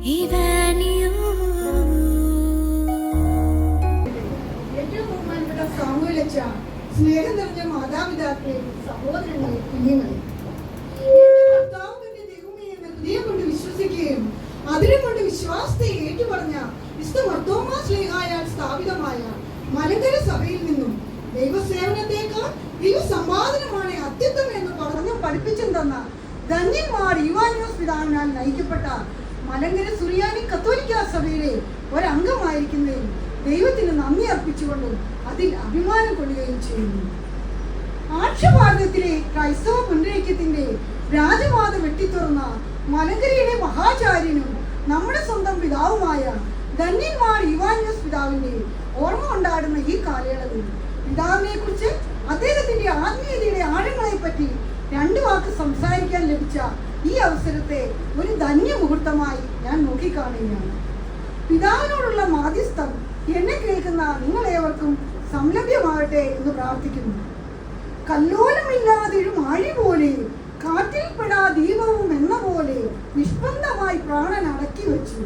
ഏറ്റവും ബഹുമാനപ്പെട്ട സാമൂഹ്യച്ച സ്നേഹം നിറഞ്ഞ മാതാപിതാക്കളെ, സഹോദരങ്ങളെ, കുഞ്ഞുങ്ങളെ, കർത്താവിന്റെ ദൈവമേ എന്ന് ഹൃദയം കൊണ്ട് വിശ്വസിക്കുകയും അതിനെ കൊണ്ട് വിശ്വാസത്തെ ഏറ്റുപറഞ്ഞ വിശുദ്ധ മർത്തോമാ ശ്ലീഹായാൽ സ്ഥാപിതമായ മലങ്കര സഭയിൽ നിന്നും ദൈവസേവനത്തേക്കാൾ ദൈവസമ്പാദനമാണ് അത്യുത്തം എന്ന് പറഞ്ഞു പഠിപ്പിച്ചും തന്ന ധന്യന്മാർ യുവാനോസ് പിതാവിനാൽ നയിക്കപ്പെട്ട മലങ്കര സുറിയാനി കത്തോലിക്ക സഭയിലെ ഒരംഗമായിരിക്കുന്നതിൽ ദൈവത്തിന് നന്ദി അർപ്പിച്ചുകൊണ്ടും അതിൽ അഭിമാനം കൊള്ളുകയും ചെയ്യുന്നു. ആക്ഷഭാരതത്തിലെ ക്രൈസ്തവ പുനരൈക്യത്തിന്റെ രാജപാത വെട്ടിത്തുറന്ന മലങ്കരയുടെ മഹാചാര്യനും നമ്മുടെ സ്വന്തം പിതാവുമായ ധന്യന്മാർ യുവാനോസ് പിതാവിന്റെ ഓർമ്മ കൊണ്ടാടുന്ന ഈ കാലയളവിൽ പിതാവിനെ കുറിച്ച് അദ്ദേഹത്തിന്റെ ആത്മീയതയുടെ ആഴങ്ങളെ പറ്റി രണ്ടു വാക്ക് സംസാരിക്കാൻ ലഭിച്ച ഈ അവസരത്തെ ഒരു ധന്യ മുഹൂർത്തമായി ഞാൻ നോക്കിക്കാണുകയാണ്. പിതാവിനോടുള്ള മാധ്യസ്ഥം എന്നെ കേൾക്കുന്ന നിങ്ങളേവർക്കും സംലഭ്യമാകട്ടെ എന്ന് പ്രാർത്ഥിക്കുന്നു. കല്ലോലമില്ലാതൊരു ആഴി പോലെ, കാറ്റിൽ പെടാ ദീപവും എന്ന പോലെ നിഷ്പന്ദമായി പ്രാണൻ അടക്കി വെച്ചു.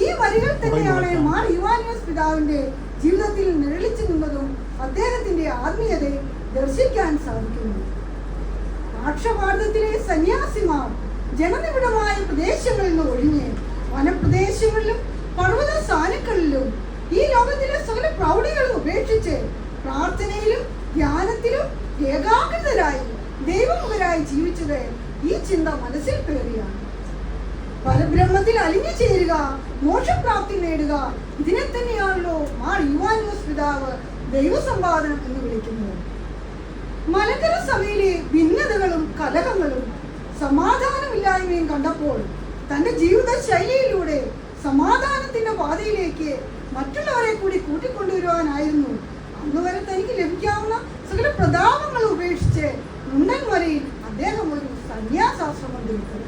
ഈ വരികൾ തന്നെയാണ് മാർ യുവാനോസ് പിതാവിന്റെ ജീവിതത്തിൽ നിഴലിച്ചു നിന്നതും അദ്ദേഹത്തിന്റെ ആത്മീയതയെ ദർശിക്കാൻ സാധിക്കുന്നു. ആക്ഷഭാരതത്തിലെ സന്യാസിമാർ ജനനിബിഡമായ പ്രദേശങ്ങളിൽ നിന്ന് ഒഴിഞ്ഞ് വനപ്രദേശങ്ങളിലും പർവ്വത സാനുക്കളിലും ഈ ലോകത്തിലെ സകല പ്രൗഢികളും ഉപേക്ഷിച്ച് പ്രാർത്ഥനയിലും ധ്യാനത്തിലും ഏകാഗ്രതരായി ദൈവമുഖരായി ജീവിച്ചത് ഈ ചിന്ത മനസ്സിൽ പേറിയാണ്. പരബ്രഹ്മത്തിൽ അലിഞ്ഞു ചേരുക, മോക്ഷപ്രാപ്തി നേടുക, ഇതിനെ തന്നെയാണല്ലോ മാർ യുവാനോസ് പിതാവ് ദൈവസമ്പാദനം എന്ന് വിളിക്കുന്നത്. മലങ്കര സഭയിലെ ഭിന്നതകളും കലഹങ്ങളും സമാധാനമില്ലായ്മയും കണ്ടപ്പോൾ തന്റെ ജീവിത ശൈലിയിലൂടെ സമാധാനത്തിന്റെ പാതയിലേക്ക് മറ്റുള്ളവരെ കൂടി കൂട്ടിക്കൊണ്ടുവരുവാനായിരുന്നു അന്ന് വരെ തനിക്ക് ലഭിക്കാവുന്ന സകല പ്രതാപങ്ങൾ ഉപേക്ഷിച്ച് മുണ്ടൻമലയിൽ അദ്ദേഹം ഒരു സന്യാസാശ്രമം തീർത്തു.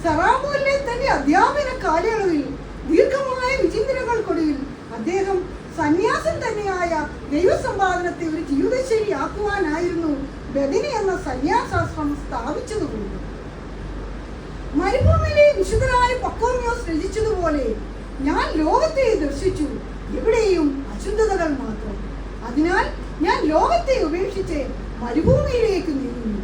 സറാബൂരിലെ തന്റെ അധ്യാപന കാലയളവിൽ ദീർഘമായ വിചിന്തനകൾക്കൊടുവിൽ അദ്ദേഹം സന്യാസം തന്നെയായ ദൈവസമ്പാദനത്തെ ഒരു ജീവിതശൈലി ആക്കുവാനായിരുന്നു ബദനി എന്ന സന്യാസാശ്രമം സ്ഥാപിച്ചതുപോലും. മരുഭൂമിയിലെ വിശുദ്ധനായ പക്കോമിയോസ് രചിച്ചതുപോലെ ഞാൻ ലോകത്തെ ദർശിച്ചു, എവിടെയും അശുദ്ധതകൾ മാത്രം. അതിനാൽ ഞാൻ ലോകത്തെ ഉപേക്ഷിച്ച് മരുഭൂമിയിലേക്ക് നീങ്ങുന്നു.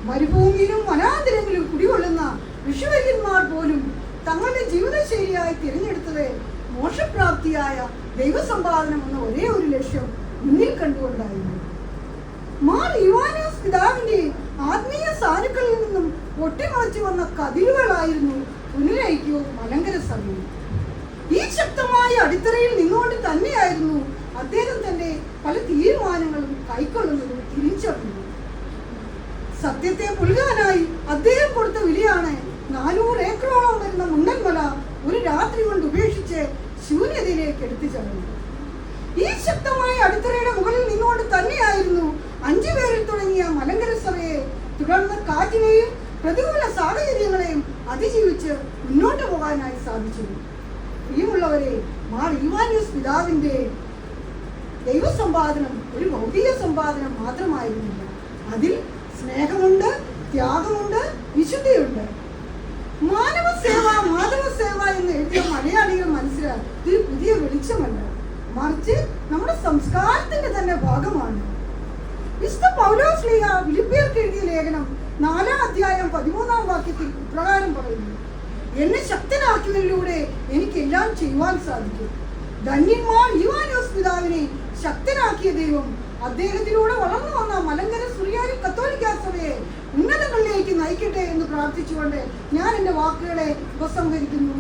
മരുഭൂമിയിലും വനാന്തരങ്ങളിലും കുടികൊള്ളുന്ന ഋഷിവര്യന്മാർ പോലും തങ്ങളുടെ ജീവിതശൈലിയായി തിരഞ്ഞെടുത്തത് മോക്ഷപ്രാപ്തിയായ ദൈവസമ്പാദനം എന്ന ഒരേ ഒരു ലക്ഷ്യം മുന്നിൽ കണ്ടുകൊണ്ടായിരുന്നു. മാർ യുവാനോസ് പിതാവിന്റെ ആത്മീയ സാനുക്കളിൽ നിന്നും പൊട്ടിമുളച്ചു വന്ന കതിരുകളായിരുന്നു പുനരൈക്യവും മലങ്കര സഭയും. ഈ ശക്തമായ അടിത്തറയിൽ നിന്നുകൊണ്ട് തന്നെയായിരുന്നു അദ്ദേഹം തന്റെ പല തീരുമാനങ്ങളും കൈക്കൊള്ളുന്നതും തിരിച്ചറിഞ്ഞത്. സത്യത്തെ പുൽകാനായി അദ്ദേഹം കൊടുത്ത വിലയാണ് 400 ഏക്കറോളം വരുന്ന മുണ്ടൻമല ഒരു രാത്രി കൊണ്ട് ഉപേക്ഷിച്ച് ശൂന്യതയിലേക്ക് എടുത്തു ചടഞ്ഞു. ഈ ശക്തമായ അടിത്തറയുടെ മുകളിൽ നിന്നുകൊണ്ട് തന്നെയായിരുന്നു 5 പേരിൽ തുടങ്ങിയ മലങ്കര സഭയെ തുടർന്ന് കാറ്റിനെയും പ്രതികൂല സാഹചര്യങ്ങളെയും അതിജീവിച്ച് മുന്നോട്ട് പോകാനായി സാധിച്ചത്. പ്രിയമുള്ളവരെ, മാർ യുവാനോസ് പിതാവിന്റെ ദൈവസമ്പാദനം ഒരു ഭൗതിക സമ്പാദനം മാത്രമായിരുന്നില്ല. അതിൽ സ്നേഹമുണ്ട്, ത്യാഗമുണ്ട്, വിശുദ്ധിയുണ്ട്. മാനവ സേവ, മാധവ സേവ എന്ന് എഴുതിയ മലയാളികൾ മനസ്സിലാക്കി ഇത് പുതിയ വെളിച്ചമല്ല, മറിച്ച് നമ്മുടെ സംസ്കാരത്തിന്റെ തന്നെ ഭാഗമാണ്. വിശുദ്ധ പൗലോസ് ശ്ലീഹ ഫിലിപ്പിയർക്ക് എഴുതിയ ലേഖനം 4-ാം അധ്യായം 13-ാം വാക്യത്തിൽ ഇപ്രകാരം പറയുന്നു: എന്നെ ശക്തനാക്കിയതിലൂടെ എനിക്കെല്ലാം ചെയ്യുവാൻ സാധിക്കും. ധന്യന്മാർ യുവാനോസ് പിതാവിനെ ശക്തനാക്കിയ ദൈവം അദ്ദേഹത്തിലൂടെ വളർന്നു വന്ന മലങ്കര സുറിയാനി കത്തോലിക്ക സഭയെ ഉന്നതങ്ങളിലേക്ക് നയിക്കട്ടെ എന്ന് പ്രാർത്ഥിച്ചുകൊണ്ട് ഞാൻ എൻ്റെ വാക്കുകളെ ഉപസംഹരിക്കുന്നു.